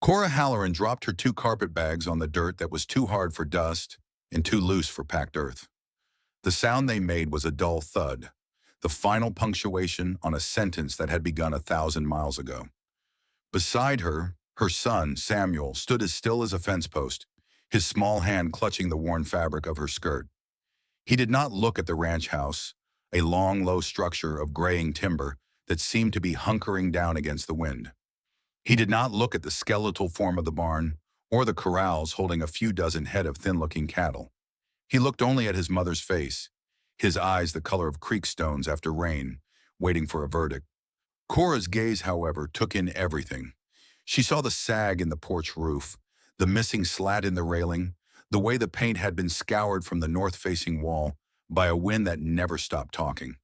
Cora Halloran dropped her two carpet bags on the dirt that was too hard for dust and too loose for packed earth. The sound they made was a dull thud, the final punctuation on a sentence that had begun 1,000 miles ago. Beside her, her son, Samuel, stood as still as a fence post, his small hand clutching the worn fabric of her skirt. He did not look at the ranch house, a long, low structure of graying timber that seemed to be hunkering down against the wind. He did not look at the skeletal form of the barn or the corrals holding a few dozen head of thin-looking cattle. He looked only at his mother's face, his eyes the color of creek stones after rain, waiting for a verdict. Cora's gaze, however, took in everything. She saw the sag in the porch roof, the missing slat in the railing, the way the paint had been scoured from the north-facing wall by a wind that never stopped talking.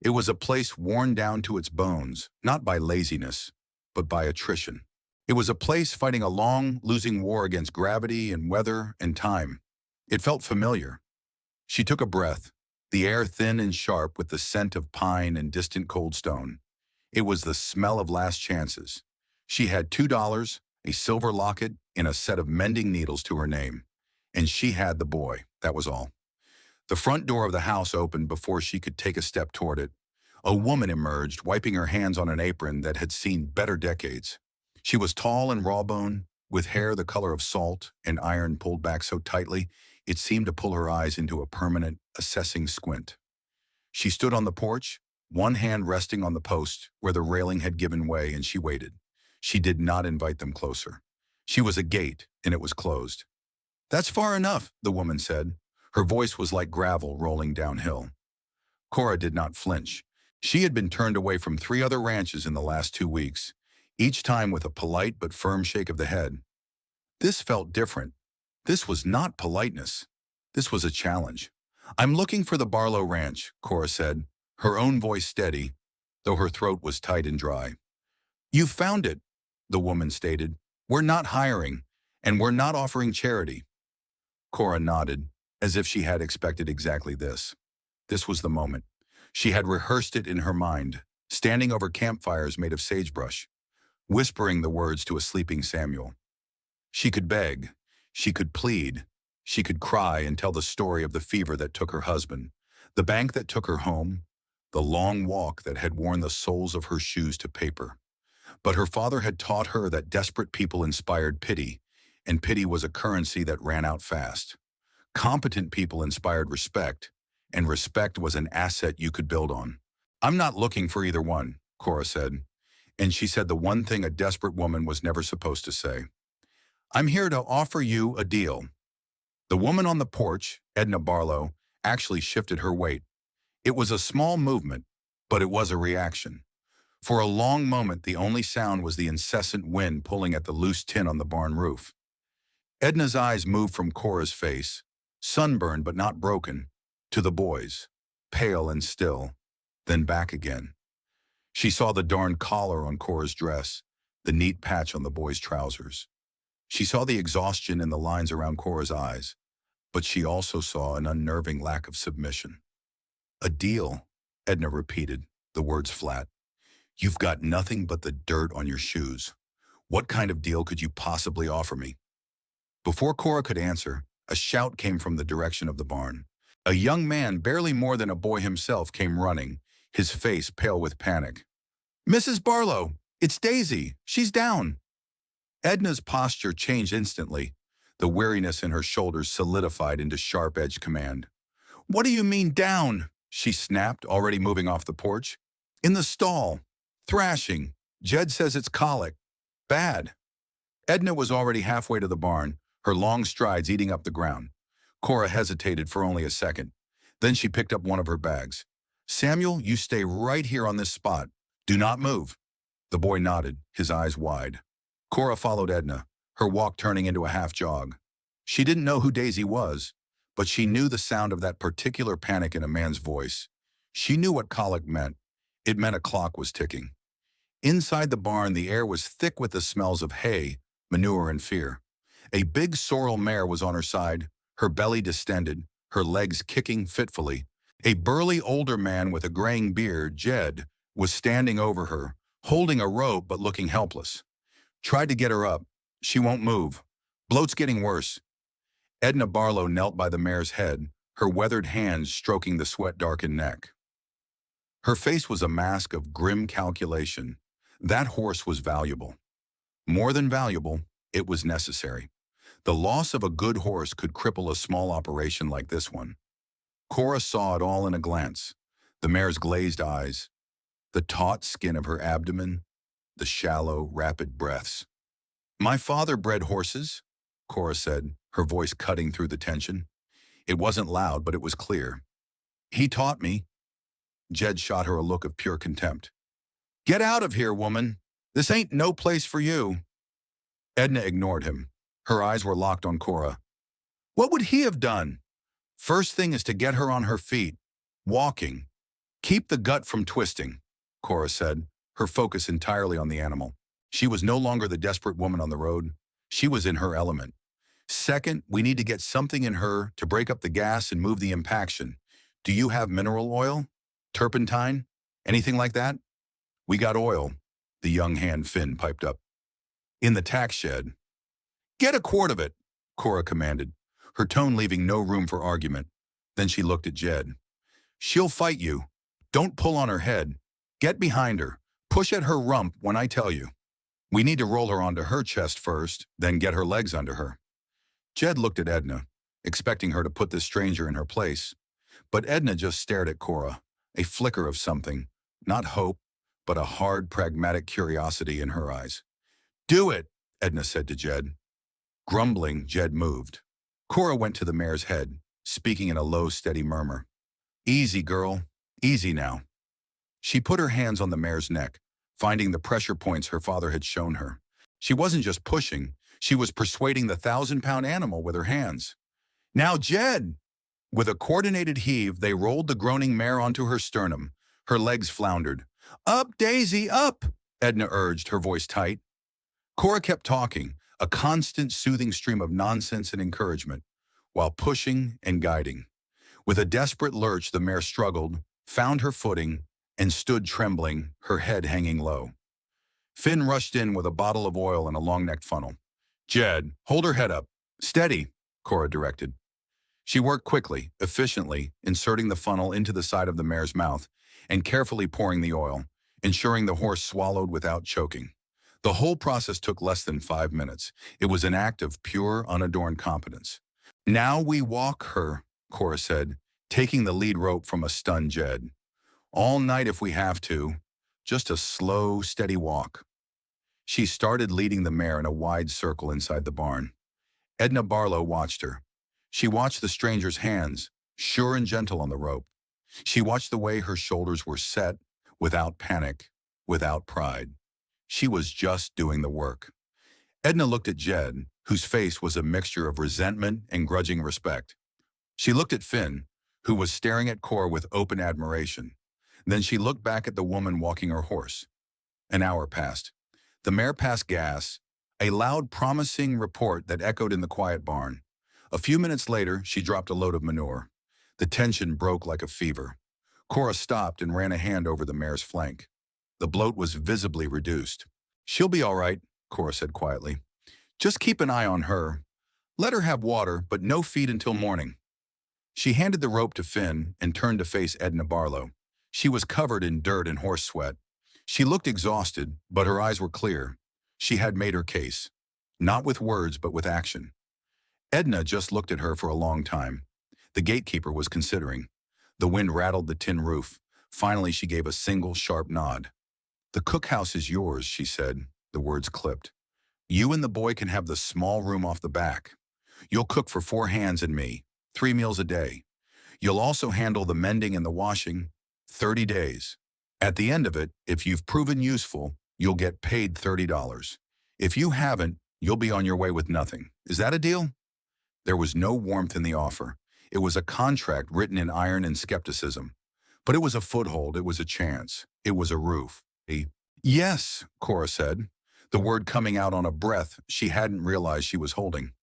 It was a place worn down to its bones, not by laziness, but by attrition. It was a place fighting a long, losing war against gravity and weather and time. It felt familiar. She took a breath, the air thin and sharp with the scent of pine and distant cold stone. It was the smell of last chances. She had $2, a silver locket, and a set of mending needles to her name. And she had the boy, that was all. The front door of the house opened before she could take a step toward it. A woman emerged, wiping her hands on an apron that had seen better decades. She was tall and raw-boned, with hair the color of salt and iron pulled back so tightly it seemed to pull her eyes into a permanent, assessing squint. She stood on the porch, one hand resting on the post where the railing had given way, and she waited. She did not invite them closer. She was a gate, and it was closed. "That's far enough," the woman said. Her voice was like gravel rolling downhill. Cora did not flinch. She had been turned away from 3 other ranches in the last 2 weeks, each time with a polite but firm shake of the head. This felt different. This was not politeness. This was a challenge. "I'm looking for the Barlow Ranch," Cora said, her own voice steady, though her throat was tight and dry. "You found it," the woman stated. "We're not hiring, and we're not offering charity." Cora nodded, as if she had expected exactly this. This was the moment. She had rehearsed it in her mind, standing over campfires made of sagebrush, whispering the words to a sleeping Samuel. She could beg, she could plead, she could cry and tell the story of the fever that took her husband, the bank that took her home, the long walk that had worn the soles of her shoes to paper. But her father had taught her that desperate people inspired pity, and pity was a currency that ran out fast. Competent people inspired respect, and respect was an asset you could build on. "I'm not looking for either one," Cora said, and she said the one thing a desperate woman was never supposed to say. "I'm here to offer you a deal." The woman on the porch, Edna Barlow, actually shifted her weight. It was a small movement, but it was a reaction. For a long moment, the only sound was the incessant wind pulling at the loose tin on the barn roof. Edna's eyes moved from Cora's face, sunburned but not broken, to the boy's, pale and still, then back again. She saw the darned collar on Cora's dress, the neat patch on the boy's trousers. She saw the exhaustion in the lines around Cora's eyes, but she also saw an unnerving lack of submission. "A deal," Edna repeated, the words flat. "You've got nothing but the dirt on your shoes. What kind of deal could you possibly offer me?" Before Cora could answer, a shout came from the direction of the barn. A young man, barely more than a boy himself, came running, his face pale with panic. "Mrs. Barlow, it's Daisy. She's down." Edna's posture changed instantly. The weariness in her shoulders solidified into sharp-edged command. "What do you mean down?" she snapped, already moving off the porch. "In the stall. Thrashing. Jed says it's colic. Bad." Edna was already halfway to the barn, her long strides eating up the ground. Cora hesitated for only a second. Then she picked up one of her bags. "Samuel, you stay right here on this spot. Do not move." The boy nodded, his eyes wide. Cora followed Edna, her walk turning into a half-jog. She didn't know who Daisy was, but she knew the sound of that particular panic in a man's voice. She knew what colic meant. It meant a clock was ticking. Inside the barn, the air was thick with the smells of hay, manure, and fear. A big sorrel mare was on her side, her belly distended, her legs kicking fitfully. A burly older man with a graying beard, Jed, was standing over her, holding a rope but looking helpless. "Tried to get her up," She won't move. Bloat's getting worse. Edna Barlow knelt by the mare's head, her weathered hands stroking the sweat-darkened neck. Her face was a mask of grim calculation. That horse was valuable. More than valuable, it was necessary. The loss of a good horse could cripple a small operation like this one. Cora saw it all in a glance. The mare's glazed eyes, the taut skin of her abdomen, the shallow, rapid breaths. "My father bred horses," Cora said, her voice cutting through the tension. It wasn't loud, but it was clear. "He taught me." Jed shot her a look of pure contempt. "Get out of here, woman. This ain't no place for you." Edna ignored him. Her eyes were locked on Cora. What would he have done? First thing is to get her on her feet, walking. "Keep the gut from twisting," Cora said, her focus entirely on the animal. She was no longer the desperate woman on the road. She was in her element. "Second, we need to get something in her to break up the gas and move the impaction. Do you have mineral oil? Turpentine? Anything like that?" "We got oil," the young hand Finn piped up. "In the tack shed." "Get a quart of it," Cora commanded, her tone leaving no room for argument. Then she looked at Jed. "She'll fight you. Don't pull on her head. Get behind her. Push at her rump when I tell you. We need to roll her onto her chest first, then get her legs under her." Jed looked at Edna, expecting her to put this stranger in her place. But Edna just stared at Cora, a flicker of something, not hope, but a hard, pragmatic curiosity in her eyes. "Do it," Edna said to Jed. Grumbling, Jed moved. Cora went to the mare's head, speaking in a low, steady murmur. "Easy, girl. Easy now." She put her hands on the mare's neck, finding the pressure points her father had shown her. She wasn't just pushing, she was persuading the 1,000-pound animal with her hands. "Now, Jed!" With a coordinated heave, they rolled the groaning mare onto her sternum. Her legs floundered. "Up, Daisy, up!" Edna urged, her voice tight. Cora kept talking, a constant soothing stream of nonsense and encouragement, while pushing and guiding. With a desperate lurch, the mare struggled, found her footing, and stood trembling, her head hanging low. Finn rushed in with a bottle of oil and a long-necked funnel. "Jed, hold her head up. Steady," Cora directed. She worked quickly, efficiently, inserting the funnel into the side of the mare's mouth and carefully pouring the oil, ensuring the horse swallowed without choking. The whole process took less than 5 minutes. It was an act of pure, unadorned competence. "Now we walk her," Cora said, taking the lead rope from a stunned Jed. "All night if we have to. Just a slow, steady walk." She started leading the mare in a wide circle inside the barn. Edna Barlow watched her. She watched the stranger's hands, sure and gentle on the rope. She watched the way her shoulders were set, without panic, without pride. She was just doing the work. Edna looked at Jed, whose face was a mixture of resentment and grudging respect. She looked at Finn, who was staring at Cora with open admiration. Then she looked back at the woman walking her horse. An hour passed. The mare passed gas, a loud, promising report that echoed in the quiet barn. A few minutes later, she dropped a load of manure. The tension broke like a fever. Cora stopped and ran a hand over the mare's flank. The bloat was visibly reduced. "She'll be all right," Cora said quietly. "Just keep an eye on her. Let her have water, but no feed until morning." She handed the rope to Finn and turned to face Edna Barlow. She was covered in dirt and horse sweat. She looked exhausted, but her eyes were clear. She had made her case. Not with words, but with action. Edna just looked at her for a long time. The gatekeeper was considering. The wind rattled the tin roof. Finally, she gave a single, sharp nod. "The cookhouse is yours," she said, the words clipped. "You and the boy can have the small room off the back. You'll cook for 4 hands and me, 3 meals a day. You'll also handle the mending and the washing, 30 days. At the end of it, if you've proven useful, you'll get paid $30. If you haven't, you'll be on your way with nothing. Is that a deal?" There was no warmth in the offer. It was a contract written in iron and skepticism. But it was a foothold, it was a chance, it was a roof. "Yes," Cora said, the word coming out on a breath she hadn't realized she was holding.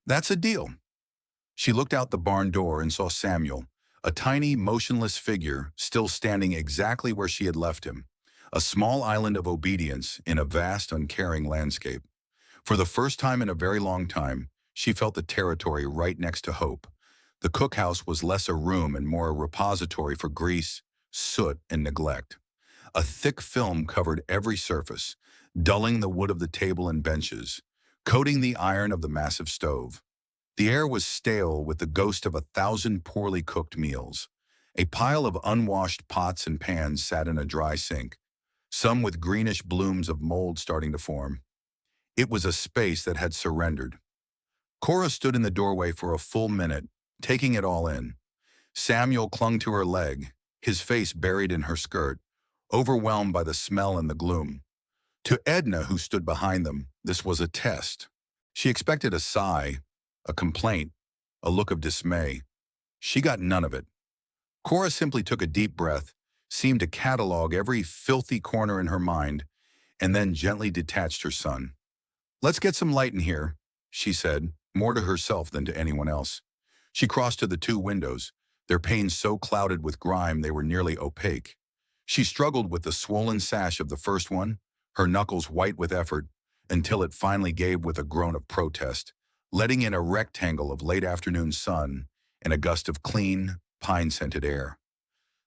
"That's a deal." She looked out the barn door and saw Samuel, a tiny, motionless figure still standing exactly where she had left him, a small island of obedience in a vast, uncaring landscape. For the first time in a very long time, she felt the territory right next to hope. The cookhouse was less a room and more a repository for grease, soot, and neglect. A thick film covered every surface, dulling the wood of the table and benches, coating the iron of the massive stove. The air was stale with the ghost of 1,000 poorly cooked meals. A pile of unwashed pots and pans sat in a dry sink, some with greenish blooms of mold starting to form. It was a space that had surrendered. Cora stood in the doorway for a full minute, taking it all in. Samuel clung to her leg, his face buried in her skirt, overwhelmed by the smell and the gloom. To Edna, who stood behind them, this was a test. She expected a sigh, a complaint, a look of dismay. She got none of it. Cora simply took a deep breath, seemed to catalog every filthy corner in her mind, and then gently detached her son. "Let's get some light in here," she said, more to herself than to anyone else. She crossed to the two windows, their panes so clouded with grime they were nearly opaque. She struggled with the swollen sash of the first one, her knuckles white with effort, until it finally gave with a groan of protest, letting in a rectangle of late afternoon sun and a gust of clean, pine-scented air.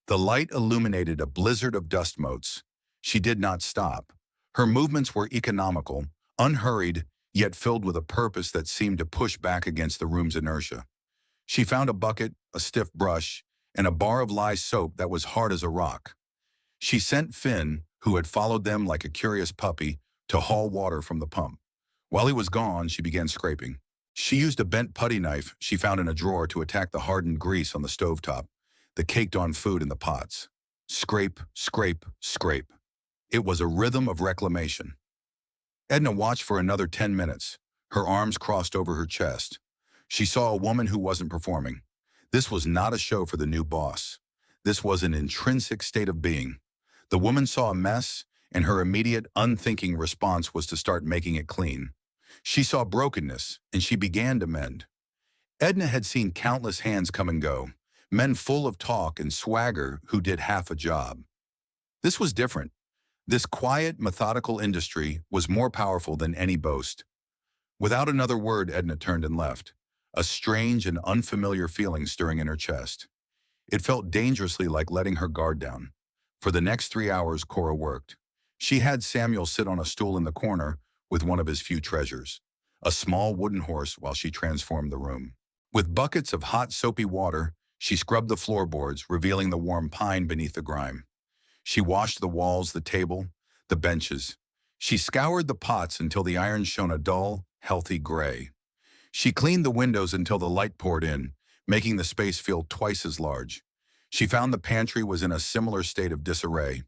The light illuminated a blizzard of dust motes. She did not stop. Her movements were economical, unhurried, yet filled with a purpose that seemed to push back against the room's inertia. She found a bucket, a stiff brush, and a bar of lye soap that was hard as a rock. She sent Finn, who had followed them like a curious puppy, to haul water from the pump. While he was gone, she began scraping. She used a bent putty knife she found in a drawer to attack the hardened grease on the stovetop, the caked-on food in the pots. Scrape, scrape, scrape. It was a rhythm of reclamation. Edna watched for another 10 minutes, her arms crossed over her chest. She saw a woman who wasn't performing. This was not a show for the new boss. This was an intrinsic state of being. The woman saw a mess, and her immediate, unthinking response was to start making it clean. She saw brokenness, and she began to mend. Edna had seen countless hands come and go, men full of talk and swagger who did half a job. This was different. This quiet, methodical industry was more powerful than any boast. Without another word, Edna turned and left, a strange and unfamiliar feeling stirring in her chest. It felt dangerously like letting her guard down. For the next 3 hours, Cora worked. She had Samuel sit on a stool in the corner with one of his few treasures, a small wooden horse, while she transformed the room. With buckets of hot, soapy water, she scrubbed the floorboards, revealing the warm pine beneath the grime. She washed the walls, the table, the benches. She scoured the pots until the iron shone a dull, healthy gray. She cleaned the windows until the light poured in, making the space feel twice as large. She found the pantry was in a similar state of disarray.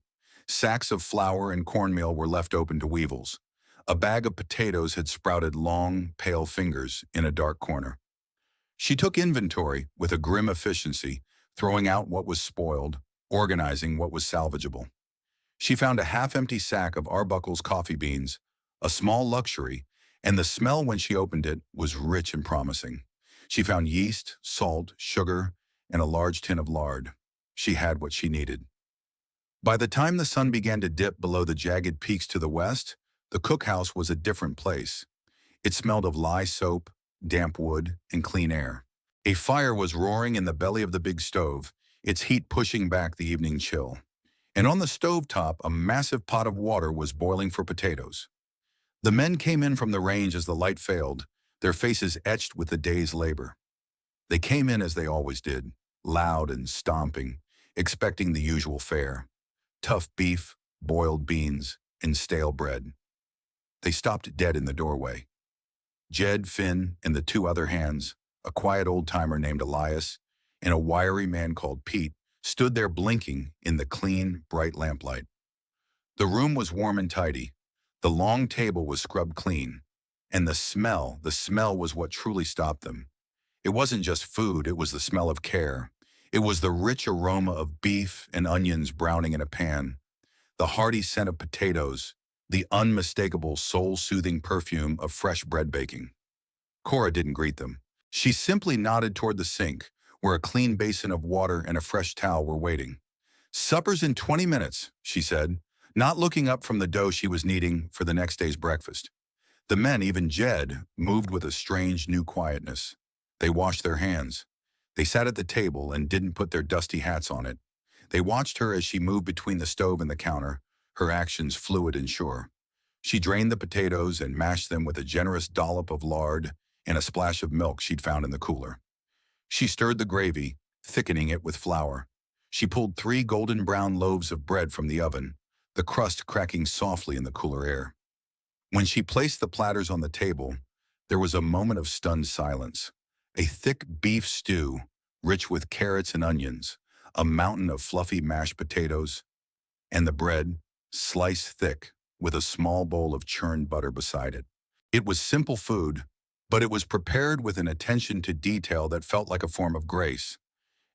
Sacks of flour and cornmeal were left open to weevils. A bag of potatoes had sprouted long, pale fingers in a dark corner. She took inventory with a grim efficiency, throwing out what was spoiled, organizing what was salvageable. She found a half-empty sack of Arbuckle's coffee beans, a small luxury, and the smell when she opened it was rich and promising. She found yeast, salt, sugar, and a large tin of lard. She had what she needed. By the time the sun began to dip below the jagged peaks to the west, the cookhouse was a different place. It smelled of lye soap, damp wood, and clean air. A fire was roaring in the belly of the big stove, its heat pushing back the evening chill. And on the stovetop, a massive pot of water was boiling for potatoes. The men came in from the range as the light failed, their faces etched with the day's labor. They came in as they always did, loud and stomping, expecting the usual fare. Tough beef, boiled beans, and stale bread. They stopped dead in the doorway. Jed, Finn, and the two other hands, a quiet old-timer named Elias, and a wiry man called Pete, stood there blinking in the clean, bright lamplight. The room was warm and tidy. The long table was scrubbed clean. And the smell was what truly stopped them. It wasn't just food, it was the smell of care. It was the rich aroma of beef and onions browning in a pan, the hearty scent of potatoes, the unmistakable soul-soothing perfume of fresh bread baking. Cora didn't greet them. She simply nodded toward the sink, where a clean basin of water and a fresh towel were waiting. "Supper's in 20 minutes, she said, not looking up from the dough she was kneading for the next day's breakfast. The men, even Jed, moved with a strange new quietness. They washed their hands. They sat at the table and didn't put their dusty hats on it. They watched her as she moved between the stove and the counter, her actions fluid and sure. She drained the potatoes and mashed them with a generous dollop of lard and a splash of milk she'd found in the cooler. She stirred the gravy, thickening it with flour. She pulled 3 golden brown loaves of bread from the oven, the crust cracking softly in the cooler air. When she placed the platters on the table, there was a moment of stunned silence. A thick beef stew, rich with carrots and onions, a mountain of fluffy mashed potatoes, and the bread, sliced thick, with a small bowl of churned butter beside it. It was simple food, but it was prepared with an attention to detail that felt like a form of grace.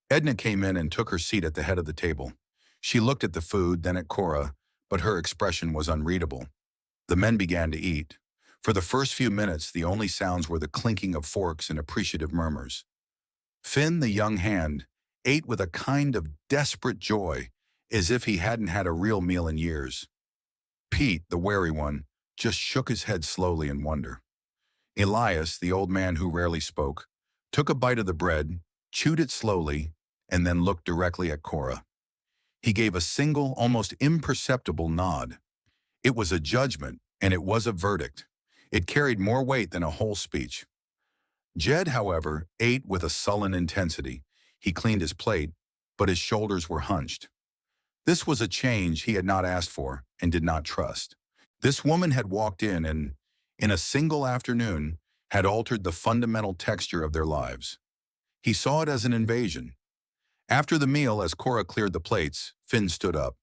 Edna came in and took her seat at the head of the table. She looked at the food, then at Cora, but her expression was unreadable. The men began to eat. For the first few minutes, the only sounds were the clinking of forks and appreciative murmurs. Finn, the young hand, ate with a kind of desperate joy, as if he hadn't had a real meal in years. Pete, the wary one, just shook his head slowly in wonder. Elias, the old man who rarely spoke, took a bite of the bread, chewed it slowly, and then looked directly at Cora. He gave a single, almost imperceptible nod. It was a judgment, and it was a verdict. It carried more weight than a whole speech. Jed, however, ate with a sullen intensity. He cleaned his plate, but his shoulders were hunched. This was a change he had not asked for and did not trust. This woman had walked in and, in a single afternoon, had altered the fundamental texture of their lives. He saw it as an invasion. After the meal, as Cora cleared the plates, Finn stood up.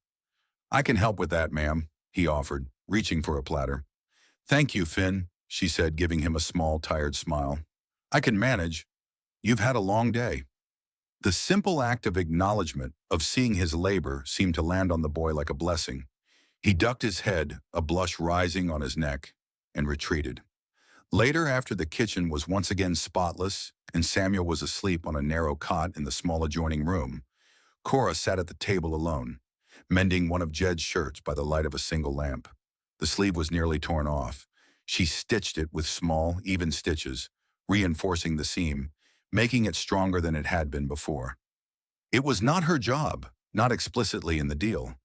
"I can help with that, ma'am," he offered, reaching for a platter. "Thank you, Finn," she said, giving him a small, tired smile. "I can manage. You've had a long day." The simple act of acknowledgement, of seeing his labor, seemed to land on the boy like a blessing. He ducked his head, a blush rising on his neck, and retreated. Later, after the kitchen was once again spotless and Samuel was asleep on a narrow cot in the small adjoining room, Cora sat at the table alone, mending one of Jed's shirts by the light of a single lamp. The sleeve was nearly torn off. She stitched it with small, even stitches, reinforcing the seam, making it stronger than it had been before. It was not her job, not explicitly in the deal,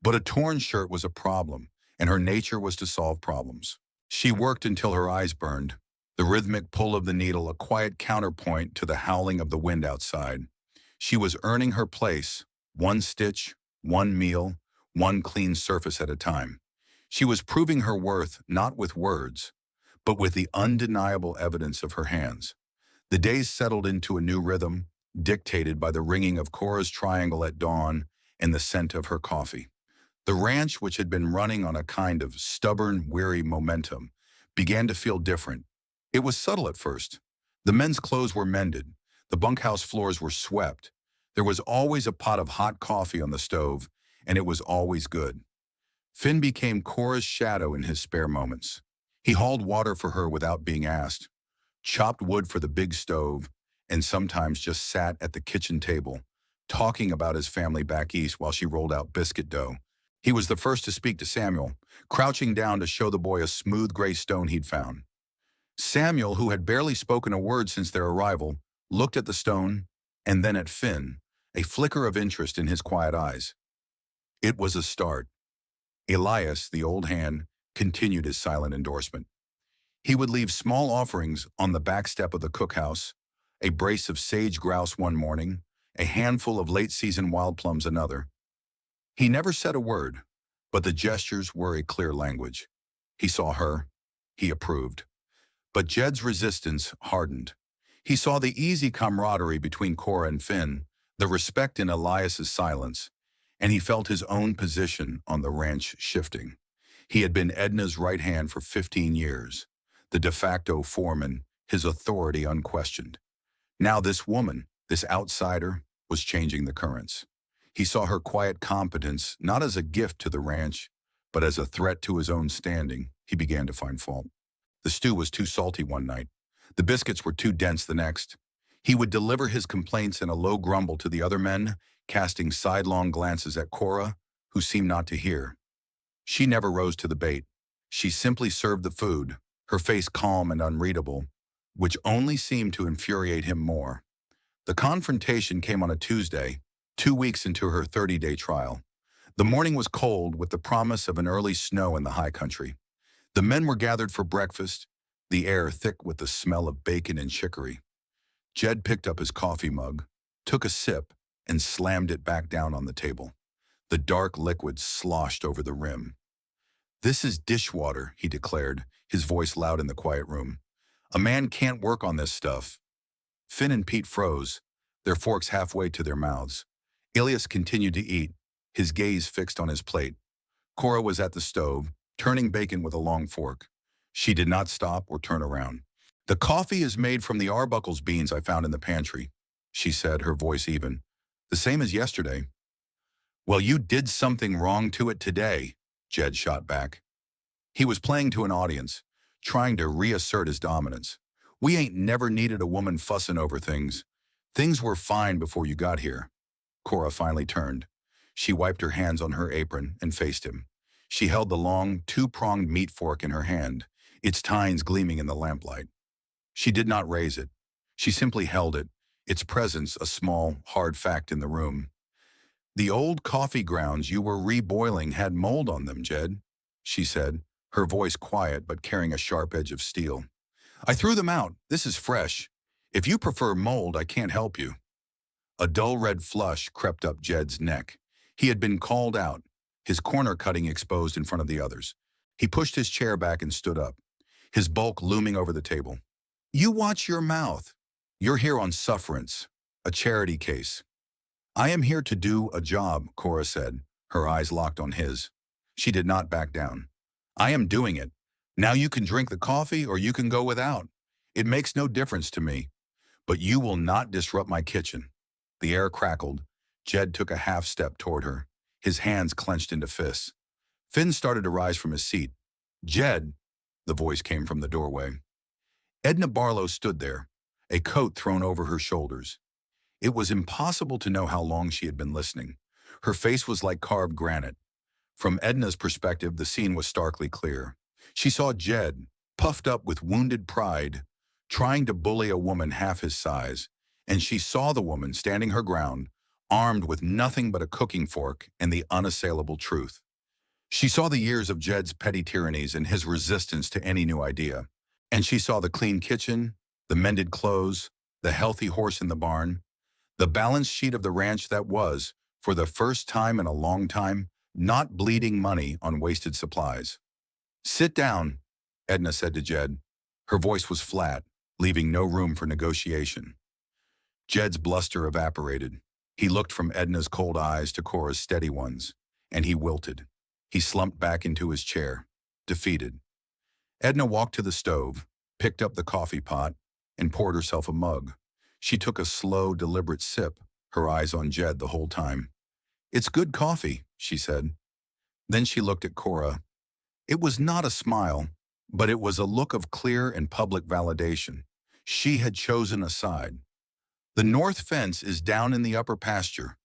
but a torn shirt was a problem, and her nature was to solve problems. She worked until her eyes burned, the rhythmic pull of the needle a quiet counterpoint to the howling of the wind outside. She was earning her place, one stitch, one meal, one clean surface at a time. She was proving her worth not with words, but with the undeniable evidence of her hands. The days settled into a new rhythm, dictated by the ringing of Cora's triangle at dawn and the scent of her coffee. The ranch, which had been running on a kind of stubborn, weary momentum, began to feel different. It was subtle at first. The men's clothes were mended. The bunkhouse floors were swept. There was always a pot of hot coffee on the stove, and it was always good. Finn became Cora's shadow in his spare moments. He hauled water for her without being asked, chopped wood for the big stove, and sometimes just sat at the kitchen table, talking about his family back east while she rolled out biscuit dough. He was the first to speak to Samuel, crouching down to show the boy a smooth gray stone he'd found. Samuel, who had barely spoken a word since their arrival, looked at the stone and then at Finn, a flicker of interest in his quiet eyes. It was a start. Elias, the old hand, continued his silent endorsement. He would leave small offerings on the back step of the cookhouse, a brace of sage grouse one morning, a handful of late-season wild plums another. He never said a word, but the gestures were a clear language. He saw her. He approved. But Jed's resistance hardened. He saw the easy camaraderie between Cora and Finn, the respect in Elias's silence, and he felt his own position on the ranch shifting. He had been Edna's right hand for 15 years, the de facto foreman, his authority unquestioned. Now this woman, this outsider, was changing the currents. He saw her quiet competence not as a gift to the ranch, but as a threat to his own standing. He began to find fault. The stew was too salty one night. The biscuits were too dense the next. He would deliver his complaints in a low grumble to the other men, casting sidelong glances at Cora, who seemed not to hear. She never rose to the bait. She simply served the food, her face calm and unreadable, which only seemed to infuriate him more. The confrontation came on a Tuesday, 2 weeks into her 30-day trial. The morning was cold with the promise of an early snow in the high country. The men were gathered for breakfast, the air thick with the smell of bacon and chicory. Jed picked up his coffee mug, took a sip, and slammed it back down on the table. The dark liquid sloshed over the rim. "This is dishwater," he declared, his voice loud in the quiet room. "A man can't work on this stuff." Finn and Pete froze, their forks halfway to their mouths. Ilias continued to eat, his gaze fixed on his plate. Cora was at the stove, turning bacon with a long fork. She did not stop or turn around. "The coffee is made from the Arbuckle's beans I found in the pantry," she said, her voice even. "The same as yesterday." "Well, you did something wrong to it today," Jed shot back. He was playing to an audience, trying to reassert his dominance. "We ain't never needed a woman fussing over things. Things were fine before you got here." Cora finally turned. She wiped her hands on her apron and faced him. She held the long, two-pronged meat fork in her hand, its tines gleaming in the lamplight. She did not raise it. She simply held it, its presence a small, hard fact in the room. "The old coffee grounds you were reboiling had mold on them, Jed," she said, her voice quiet but carrying a sharp edge of steel. "I threw them out. This is fresh. If you prefer mold, I can't help you." A dull red flush crept up Jed's neck. He had been called out, his corner cutting exposed in front of the others. He pushed his chair back and stood up, his bulk looming over the table. "You watch your mouth. You're here on sufferance, a charity case." "I am here to do a job," Cora said, her eyes locked on his. She did not back down. "I am doing it. Now you can drink the coffee or you can go without. It makes no difference to me. But you will not disrupt my kitchen." The air crackled. Jed took a half step toward her, his hands clenched into fists. Finn started to rise from his seat. "Jed," the voice came from the doorway. Edna Barlow stood there, a coat thrown over her shoulders. It was impossible to know how long she had been listening. Her face was like carved granite. From Edna's perspective, the scene was starkly clear. She saw Jed, puffed up with wounded pride, trying to bully a woman half his size, and she saw the woman standing her ground, armed with nothing but a cooking fork and the unassailable truth. She saw the years of Jed's petty tyrannies and his resistance to any new idea. And she saw the clean kitchen, the mended clothes, the healthy horse in the barn, the balance sheet of the ranch that was, for the first time in a long time, not bleeding money on wasted supplies. "Sit down," Edna said to Jed. Her voice was flat, leaving no room for negotiation. Jed's bluster evaporated. He looked from Edna's cold eyes to Cora's steady ones, and he wilted. He slumped back into his chair, defeated. Edna walked to the stove, picked up the coffee pot, and poured herself a mug. She took a slow, deliberate sip, her eyes on Jed the whole time. "It's good coffee," she said. Then she looked at Cora. It was not a smile, but it was a look of clear and public validation. She had chosen a side. "The north fence is down in the upper pasture.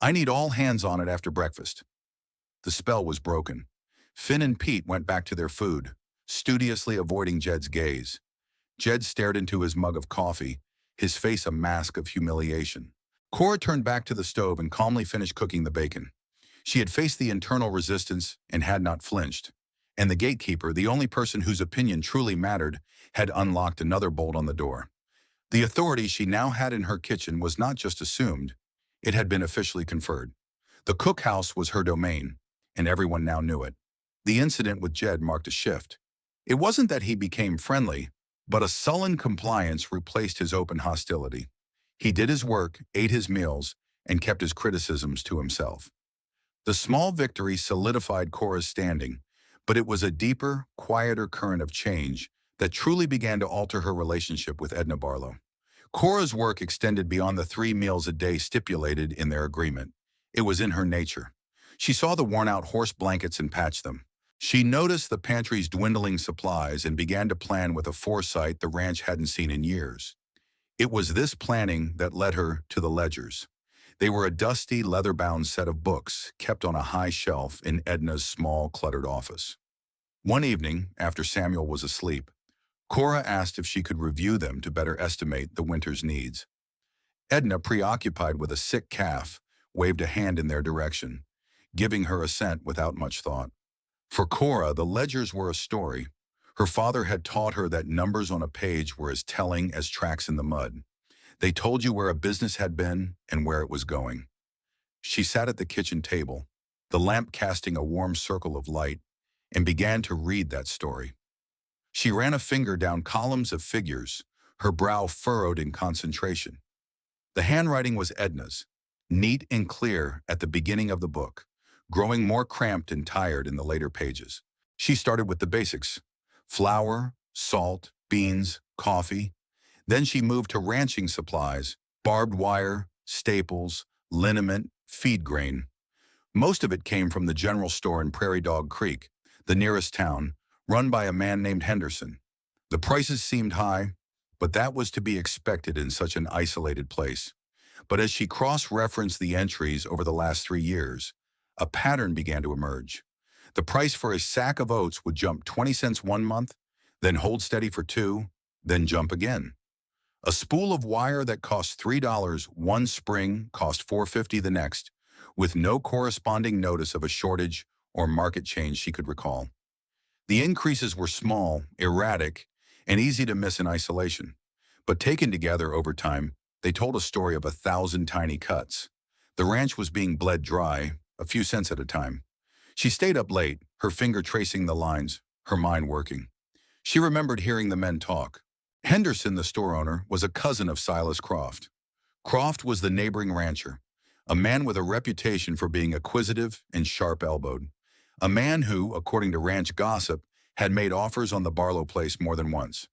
I need all hands on it after breakfast." The spell was broken. Finn and Pete went back to their food, studiously avoiding Jed's gaze. Jed stared into his mug of coffee, his face a mask of humiliation. Cora turned back to the stove and calmly finished cooking the bacon. She had faced the internal resistance and had not flinched. And the gatekeeper, the only person whose opinion truly mattered, had unlocked another bolt on the door. The authority she now had in her kitchen was not just assumed, it had been officially conferred. The cookhouse was her domain, and everyone now knew it. The incident with Jed marked a shift. It wasn't that he became friendly, but a sullen compliance replaced his open hostility. He did his work, ate his meals, and kept his criticisms to himself. The small victory solidified Cora's standing, but it was a deeper, quieter current of change that truly began to alter her relationship with Edna Barlow. Cora's work extended beyond the 3 meals a day stipulated in their agreement. It was in her nature. She saw the worn-out horse blankets and patched them. She noticed the pantry's dwindling supplies and began to plan with a foresight the ranch hadn't seen in years. It was this planning that led her to the ledgers. They were a dusty, leather-bound set of books kept on a high shelf in Edna's small, cluttered office. One evening, after Samuel was asleep, Cora asked if she could review them to better estimate the winter's needs. Edna, preoccupied with a sick calf, waved a hand in their direction, giving her assent without much thought. For Cora, the ledgers were a story. Her father had taught her that numbers on a page were as telling as tracks in the mud. They told you where a business had been and where it was going. She sat at the kitchen table, the lamp casting a warm circle of light, and began to read that story. She ran a finger down columns of figures, her brow furrowed in concentration. The handwriting was Edna's, neat and clear at the beginning of the book, growing more cramped and tired in the later pages. She started with the basics: flour, salt, beans, coffee. Then she moved to ranching supplies, barbed wire, staples, liniment, feed grain. Most of it came from the general store in Prairie Dog Creek, the nearest town, run by a man named Henderson. The prices seemed high, but that was to be expected in such an isolated place. But as she cross-referenced the entries over the last 3 years, a pattern began to emerge. The price for a sack of oats would jump 20 cents one month, then hold steady for 2, then jump again. A spool of wire that cost $3 one spring cost $4.50 the next, with no corresponding notice of a shortage or market change she could recall. The increases were small, erratic, and easy to miss in isolation, but taken together over time, they told a story of 1,000 tiny cuts. The ranch was being bled dry, a few cents at a time. She stayed up late, her finger tracing the lines, her mind working. She remembered hearing the men talk. Henderson, the store owner, was a cousin of Silas Croft. Croft was the neighboring rancher, a man with a reputation for being acquisitive and sharp-elbowed. A man who, according to ranch gossip, had made offers on the Barlow place more than once.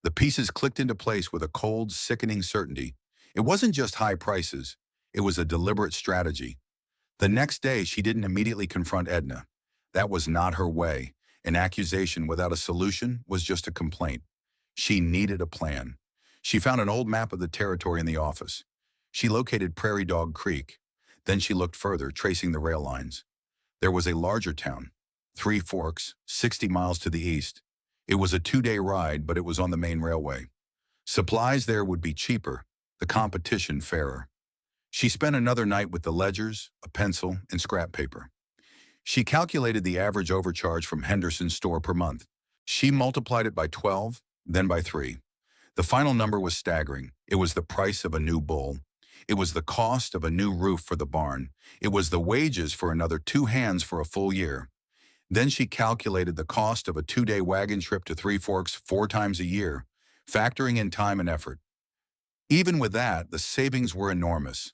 The pieces clicked into place with a cold, sickening certainty. It wasn't just high prices, it was a deliberate strategy. The next day, she didn't immediately confront Edna. That was not her way. An accusation without a solution was just a complaint. She needed a plan. She found an old map of the territory in the office. She located Prairie Dog Creek. Then she looked further, tracing the rail lines. There was a larger town, Three Forks, 60 miles to the east. It was a 2-day ride, but it was on the main railway. Supplies there would be cheaper, the competition fairer. She spent another night with the ledgers, a pencil, and scrap paper. She calculated the average overcharge from Henderson's store per month. She multiplied it by 12, then by 3. The final number was staggering. It was the price of a new bull. It was the cost of a new roof for the barn. It was the wages for another 2 hands for a full year. Then she calculated the cost of a 2-day wagon trip to Three Forks 4 times a year, factoring in time and effort. Even with that, the savings were enormous.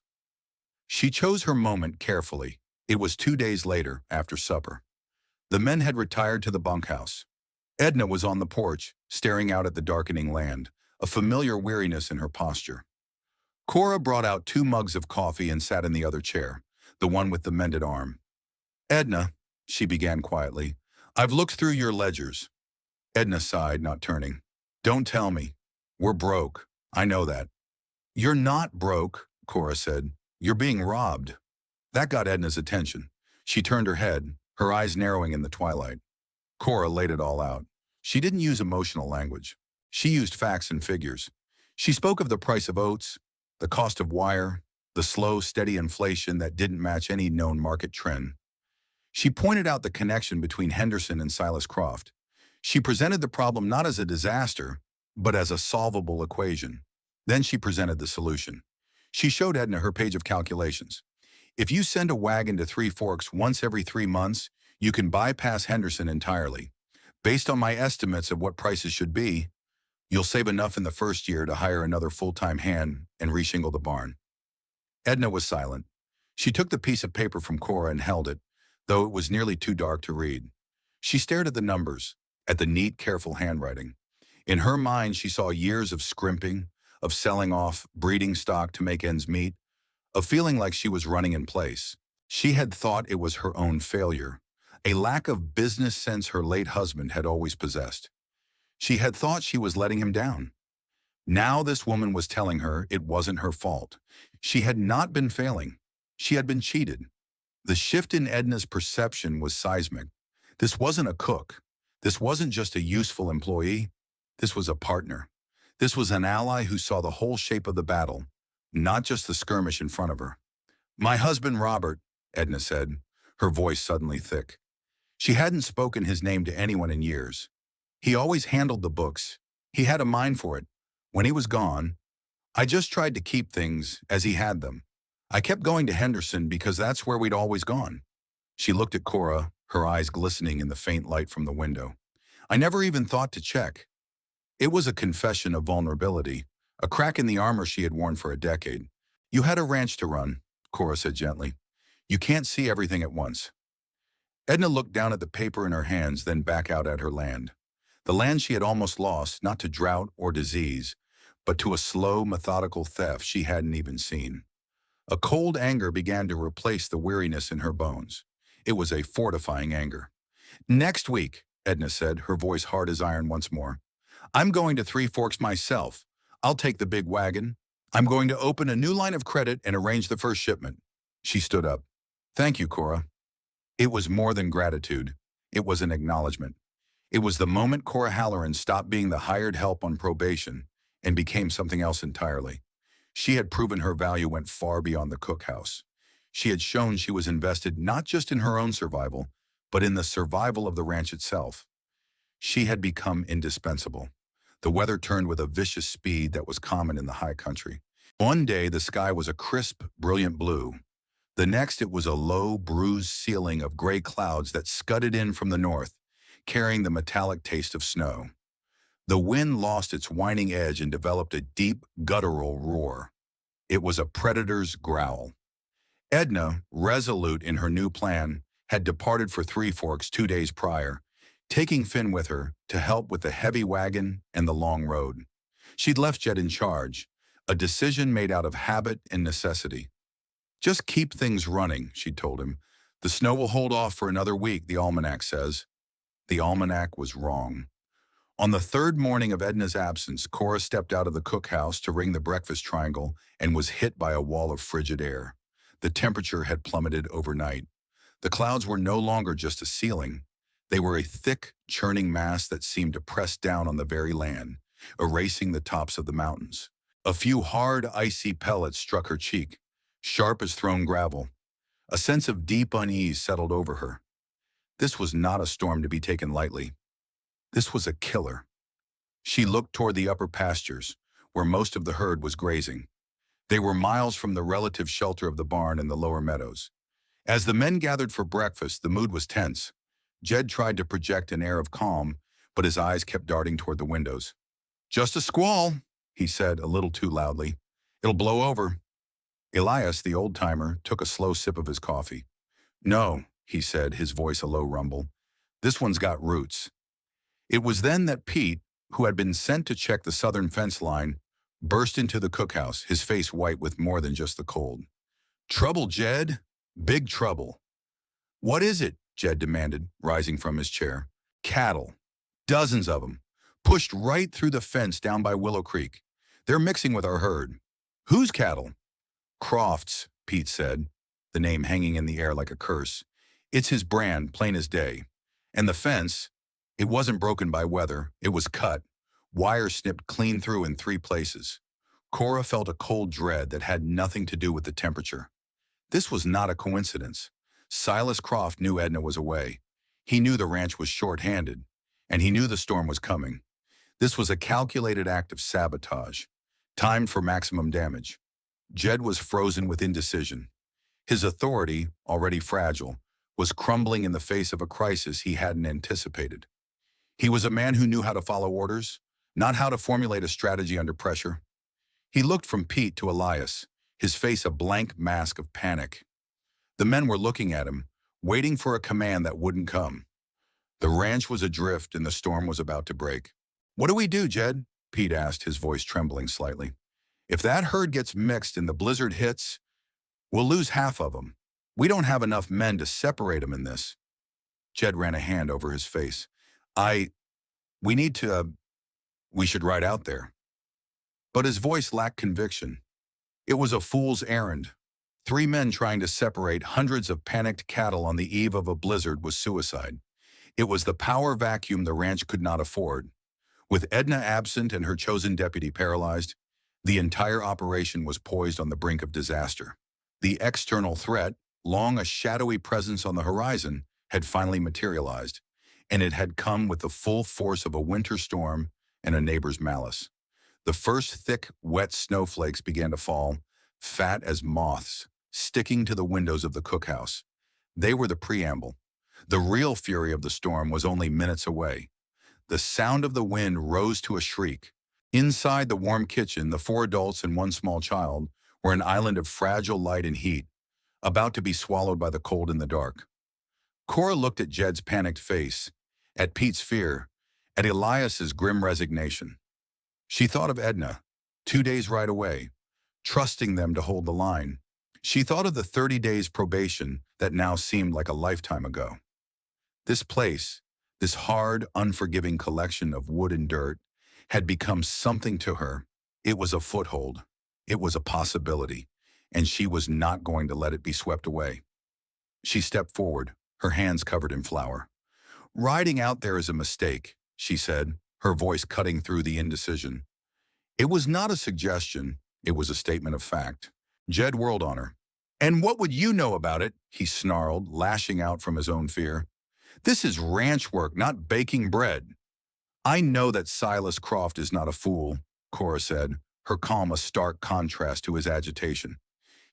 She chose her moment carefully. It was 2 days later, after supper. The men had retired to the bunkhouse. Edna was on the porch, staring out at the darkening land, a familiar weariness in her posture. Cora brought out 2 mugs of coffee and sat in the other chair, the one with the mended arm. "Edna," she began quietly, "I've looked through your ledgers." Edna sighed, not turning. "Don't tell me. We're broke. I know that." "You're not broke," Cora said. "You're being robbed." That got Edna's attention. She turned her head, her eyes narrowing in the twilight. Cora laid it all out. She didn't use emotional language. She used facts and figures. She spoke of the price of oats, the cost of wire, the slow, steady inflation that didn't match any known market trend. She pointed out the connection between Henderson and Silas Croft. She presented the problem not as a disaster, but as a solvable equation. Then she presented the solution. She showed Edna her page of calculations. If you send a wagon to Three Forks once every 3 months, you can bypass Henderson entirely. Based on my estimates of what prices should be, you'll save enough in the first year to hire another full-time hand and reshingle the barn. Edna was silent. She took the piece of paper from Cora and held it, though it was nearly too dark to read. She stared at the numbers, at the neat, careful handwriting. In her mind, she saw years of scrimping, of selling off breeding stock to make ends meet, of feeling like she was running in place. She had thought it was her own failure, a lack of business sense her late husband had always possessed. She had thought she was letting him down. Now this woman was telling her it wasn't her fault. She had not been failing. She had been cheated. The shift in Edna's perception was seismic. This wasn't a cook. This wasn't just a useful employee. This was a partner. This was an ally who saw the whole shape of the battle, not just the skirmish in front of her. "My husband, Robert," Edna said, her voice suddenly thick. She hadn't spoken his name to anyone in years. He always handled the books. He had a mind for it. When he was gone, I just tried to keep things as he had them. I kept going to Henderson because that's where we'd always gone. She looked at Cora, her eyes glistening in the faint light from the window. I never even thought to check. It was a confession of vulnerability, a crack in the armor she had worn for a decade. "You had a ranch to run," Cora said gently. "You can't see everything at once." Edna looked down at the paper in her hands, then back out at her land. The land she had almost lost, not to drought or disease, but to a slow, methodical theft she hadn't even seen. A cold anger began to replace the weariness in her bones. It was a fortifying anger. "Next week," Edna said, her voice hard as iron once more, "I'm going to Three Forks myself. I'll take the big wagon. I'm going to open a new line of credit and arrange the first shipment." She stood up. "Thank you, Cora." It was more than gratitude. It was an acknowledgement. It was the moment Cora Halloran stopped being the hired help on probation and became something else entirely. She had proven her value went far beyond the cookhouse. She had shown she was invested not just in her own survival, but in the survival of the ranch itself. She had become indispensable. The weather turned with a vicious speed that was common in the high country. One day, the sky was a crisp, brilliant blue. The next, it was a low, bruised ceiling of gray clouds that scudded in from the north, carrying the metallic taste of snow. The wind lost its whining edge and developed a deep, guttural roar. It was a predator's growl. Edna, resolute in her new plan, had departed for Three Forks 2 days prior, taking Finn with her to help with the heavy wagon and the long road. She'd left Jed in charge, a decision made out of habit and necessity. "Just keep things running," she told him. "The snow will hold off for another week, the almanac says." The almanac was wrong. On the third morning of Edna's absence, Cora stepped out of the cookhouse to ring the breakfast triangle and was hit by a wall of frigid air. The temperature had plummeted overnight. The clouds were no longer just a ceiling. They were a thick, churning mass that seemed to press down on the very land, erasing the tops of the mountains. A few hard, icy pellets struck her cheek, sharp as thrown gravel. A sense of deep unease settled over her. This was not a storm to be taken lightly. This was a killer. She looked toward the upper pastures, where most of the herd was grazing. They were miles from the relative shelter of the barn and the lower meadows. As the men gathered for breakfast, the mood was tense. Jed tried to project an air of calm, but his eyes kept darting toward the windows. "Just a squall," he said a little too loudly. "It'll blow over." Elias, the old-timer, took a slow sip of his coffee. "No," he said, his voice a low rumble. "This one's got roots." It was then that Pete, who had been sent to check the southern fence line, burst into the cookhouse, his face white with more than just the cold. "Trouble, Jed. Big trouble." "What is it?" Jed demanded, rising from his chair. "Cattle. Dozens of them. Pushed right through the fence down by Willow Creek. They're mixing with our herd." "Whose cattle?" "Croft's," Pete said, the name hanging in the air like a curse. "It's his brand, plain as day. And the fence, it wasn't broken by weather. It was cut. Wire snipped clean through in 3 places." Cora felt a cold dread that had nothing to do with the temperature. This was not a coincidence. Silas Croft knew Edna was away. He knew the ranch was short-handed, and he knew the storm was coming. This was a calculated act of sabotage, timed for maximum damage. Jed was frozen with indecision. His authority, already fragile, was crumbling in the face of a crisis he hadn't anticipated. He was a man who knew how to follow orders, not how to formulate a strategy under pressure. He looked from Pete to Elias, his face a blank mask of panic. The men were looking at him, waiting for a command that wouldn't come. The ranch was adrift and the storm was about to break. "What do we do, Jed?" Pete asked, his voice trembling slightly. "If that herd gets mixed and the blizzard hits, we'll lose half of them. We don't have enough men to separate them in this." Jed ran a hand over his face. We need to, we should ride out there." But his voice lacked conviction. It was a fool's errand. 3 men trying to separate hundreds of panicked cattle on the eve of a blizzard was suicide. It was the power vacuum the ranch could not afford. With Edna absent and her chosen deputy paralyzed, the entire operation was poised on the brink of disaster. The external threat, long a shadowy presence on the horizon, had finally materialized, and it had come with the full force of a winter storm and a neighbor's malice. The first thick, wet snowflakes began to fall, fat as moths, sticking to the windows of the cookhouse. They were the preamble. The real fury of the storm was only minutes away. The sound of the wind rose to a shriek. Inside the warm kitchen, the four adults and one small child were an island of fragile light and heat, about to be swallowed by the cold and the dark. Cora looked at Jed's panicked face, at Pete's fear, at Elias's grim resignation. She thought of Edna, 2 days right away, trusting them to hold the line. She thought of the 30 days probation that now seemed like a lifetime ago. This place, this hard, unforgiving collection of wood and dirt, had become something to her. It was a foothold. It was a possibility, and she was not going to let it be swept away. She stepped forward, her hands covered in flour. "Riding out there is a mistake," she said, her voice cutting through the indecision. It was not a suggestion, it was a statement of fact. Jed whirled on her. "And what would you know about it?" he snarled, lashing out from his own fear. "This is ranch work, not baking bread." "I know that Silas Croft is not a fool," Cora said, her calm a stark contrast to his agitation.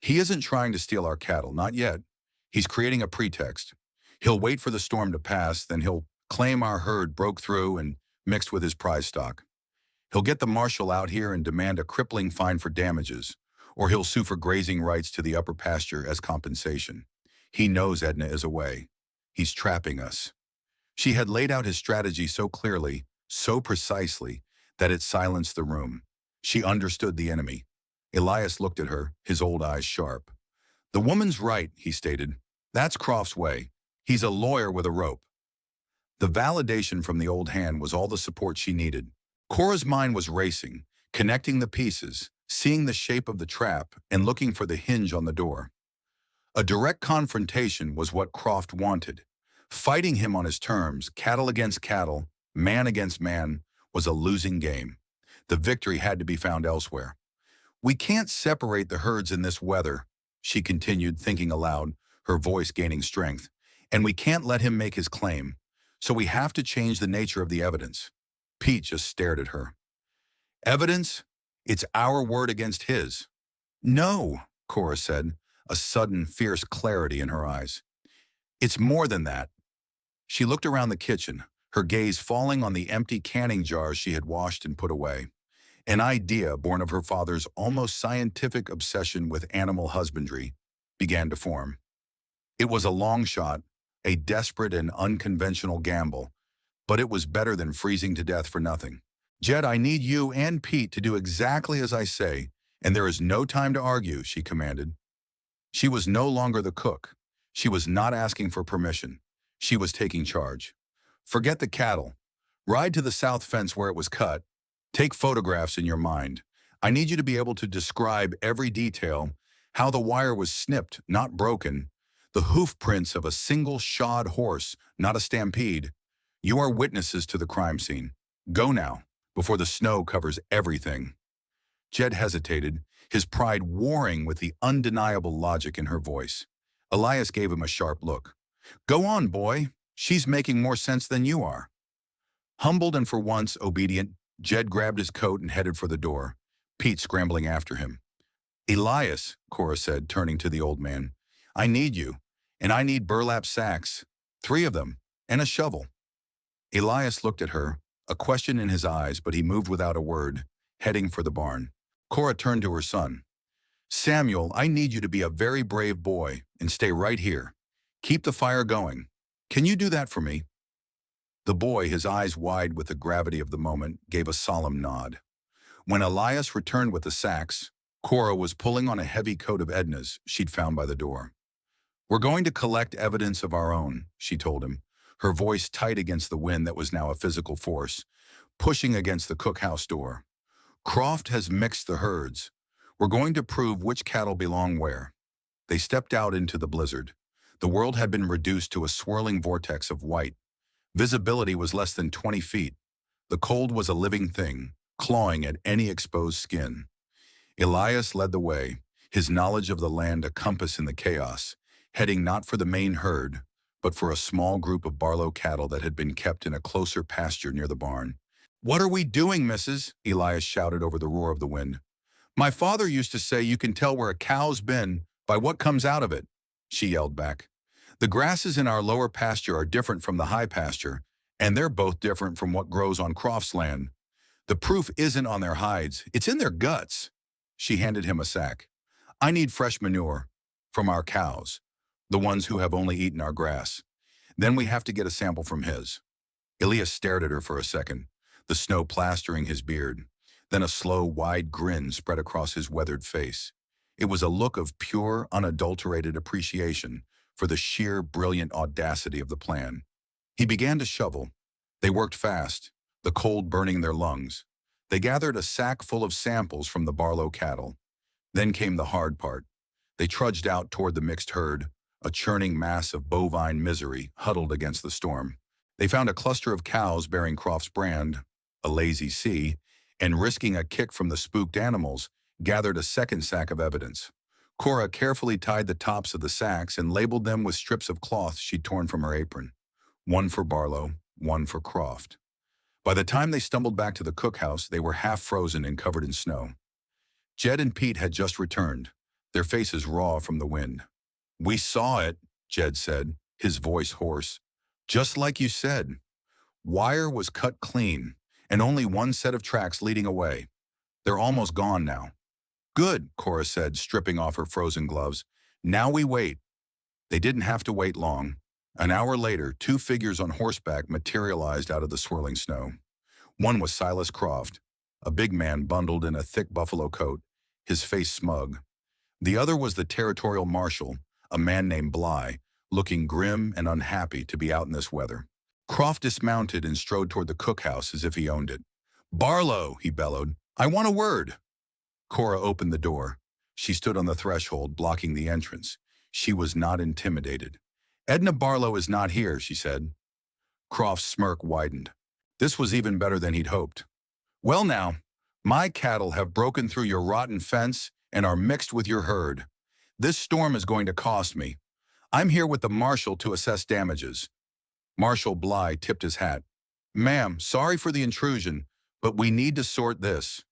"He isn't trying to steal our cattle, not yet. He's creating a pretext. He'll wait for the storm to pass, then he'll claim our herd broke through and mixed with his prize stock. He'll get the marshal out here and demand a crippling fine for damages, or he'll sue for grazing rights to the upper pasture as compensation. He knows Edna is away. He's trapping us." She had laid out his strategy so clearly, so precisely, that it silenced the room. She understood the enemy. Elias looked at her, his old eyes sharp. "The woman's right," he stated. "That's Croft's way. He's a lawyer with a rope." The validation from the old hand was all the support she needed. Cora's mind was racing, connecting the pieces, seeing the shape of the trap, and looking for the hinge on the door. A direct confrontation was what Croft wanted. Fighting him on his terms, cattle against cattle, man against man, was a losing game. The victory had to be found elsewhere. "We can't separate the herds in this weather," she continued, thinking aloud, her voice gaining strength. "And we can't let him make his claim. So we have to change the nature of the evidence." Pete just stared at her. "Evidence? It's our word against his." "No," Cora said, a sudden, fierce clarity in her eyes. "It's more than that." She looked around the kitchen, her gaze falling on the empty canning jars she had washed and put away. An idea, born of her father's almost scientific obsession with animal husbandry, began to form. It was a long shot, a desperate and unconventional gamble, but it was better than freezing to death for nothing. "Jed, I need you and Pete to do exactly as I say, and there is no time to argue," she commanded. She was no longer the cook. She was not asking for permission. She was taking charge. "Forget the cattle. Ride to the south fence where it was cut. Take photographs in your mind. I need you to be able to describe every detail, how the wire was snipped, not broken, the hoof prints of a single shod horse, not a stampede. You are witnesses to the crime scene. Go now, before the snow covers everything." Jed hesitated, his pride warring with the undeniable logic in her voice. Elias gave him a sharp look. "Go on, boy. She's making more sense than you are." Humbled and for once obedient, Jed grabbed his coat and headed for the door, Pete scrambling after him. "Elias," Cora said, turning to the old man, "I need you, and I need burlap sacks, 3 of them, and a shovel." Elias looked at her, a question in his eyes, but he moved without a word, heading for the barn. Cora turned to her son. "Samuel, I need you to be a very brave boy and stay right here. Keep the fire going. Can you do that for me?" The boy, his eyes wide with the gravity of the moment, gave a solemn nod. When Elias returned with the sacks, Cora was pulling on a heavy coat of Edna's she'd found by the door. "We're going to collect evidence of our own," she told him, her voice tight against the wind that was now a physical force, pushing against the cookhouse door. "Croft has mixed the herds. We're going to prove which cattle belong where." They stepped out into the blizzard. The world had been reduced to a swirling vortex of white. Visibility was less than 20 feet. The cold was a living thing, clawing at any exposed skin. Elias led the way, his knowledge of the land a compass in the chaos, heading not for the main herd, but for a small group of Barlow cattle that had been kept in a closer pasture near the barn. "What are we doing, missus?" Elias shouted over the roar of the wind. "My father used to say you can tell where a cow's been by what comes out of it," she yelled back. "The grasses in our lower pasture are different from the high pasture, and they're both different from what grows on Croft's land. The proof isn't on their hides, it's in their guts." She handed him a sack. "I need fresh manure from our cows, the ones who have only eaten our grass. Then we have to get a sample from his." Elias stared at her for a second, the snow plastering his beard. Then a slow, wide grin spread across his weathered face. It was a look of pure, unadulterated appreciation for the sheer, brilliant audacity of the plan. He began to shovel. They worked fast, the cold burning their lungs. They gathered a sack full of samples from the Barlow cattle. Then came the hard part. They trudged out toward the mixed herd, a churning mass of bovine misery huddled against the storm. They found a cluster of cows bearing Croft's brand, a lazy C, and risking a kick from the spooked animals, gathered a second sack of evidence. Cora carefully tied the tops of the sacks and labeled them with strips of cloth she'd torn from her apron. One for Barlow, one for Croft. By the time they stumbled back to the cookhouse, they were half frozen and covered in snow. Jed and Pete had just returned, their faces raw from the wind. "We saw it," Jed said, his voice hoarse. "Just like you said. Wire was cut clean, and only one set of tracks leading away. They're almost gone now." "Good," Cora said, stripping off her frozen gloves. "Now we wait." They didn't have to wait long. An hour later, two figures on horseback materialized out of the swirling snow. One was Silas Croft, a big man bundled in a thick buffalo coat, his face smug. The other was the territorial marshal, a man named Bly, looking grim and unhappy to be out in this weather. Croft dismounted and strode toward the cookhouse as if he owned it. "Barlow," he bellowed, "I want a word." Cora opened the door. She stood on the threshold, blocking the entrance. She was not intimidated. "Edna Barlow is not here," she said. Croft's smirk widened. This was even better than he'd hoped. "Well now, my cattle have broken through your rotten fence and are mixed with your herd. This storm is going to cost me. I'm here with the marshal to assess damages." Marshal Bly tipped his hat. "Ma'am, sorry for the intrusion, but we need to sort this."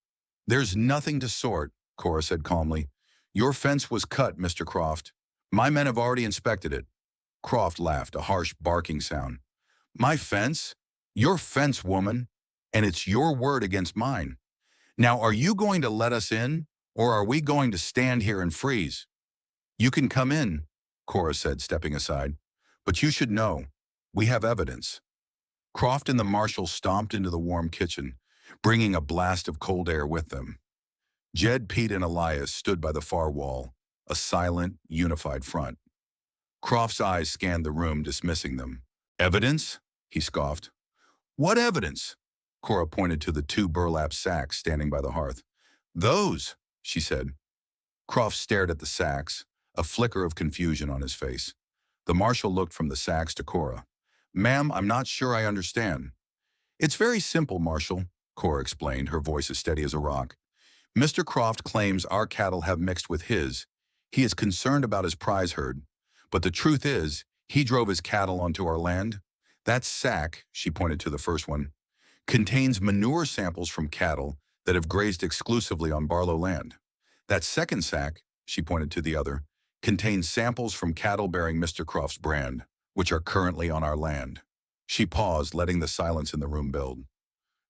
"There's nothing to sort," Cora said calmly. "Your fence was cut, Mr. Croft. My men have already inspected it." Croft laughed, a harsh barking sound. "My fence? Your fence, woman, and it's your word against mine. Now, are you going to let us in, or are we going to stand here and freeze?" "You can come in," Cora said, stepping aside. "But you should know, we have evidence." Croft and the marshal stomped into the warm kitchen, bringing a blast of cold air with them. Jed, Pete, and Elias stood by the far wall, a silent, unified front. Croft's eyes scanned the room, dismissing them. "Evidence?" he scoffed. "What evidence?" Cora pointed to the two burlap sacks standing by the hearth. "Those," she said. Croft stared at the sacks, a flicker of confusion on his face. The marshal looked from the sacks to Cora. "Ma'am, I'm not sure I understand." "It's very simple, Marshal," Cora explained, her voice as steady as a rock. "Mr. Croft claims our cattle have mixed with his. He is concerned about his prize herd. But the truth is, he drove his cattle onto our land. That sack," she pointed to the first one, "contains manure samples from cattle that have grazed exclusively on Barlow land. That second sack," she pointed to the other, "contains samples from cattle bearing Mr. Croft's brand, which are currently on our land." She paused, letting the silence in the room build.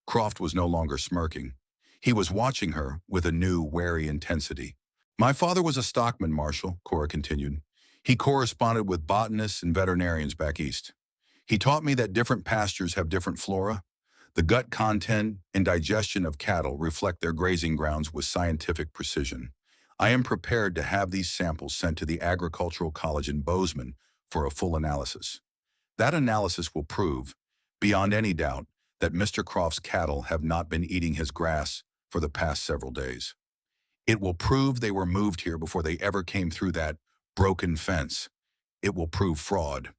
Croft was no longer smirking. He was watching her with a new, wary intensity. "My father was a stockman, Marshal," Cora continued. "He corresponded with botanists and veterinarians back east. He taught me that different pastures have different flora. The gut content and digestion of cattle reflect their grazing grounds with scientific precision. I am prepared to have these samples sent to the Agricultural College in Bozeman for a full analysis. That analysis will prove, beyond any doubt, that Mr. Croft's cattle have not been eating his grass for the past several days. It will prove they were moved here before they ever came through that broken fence. It will prove fraud."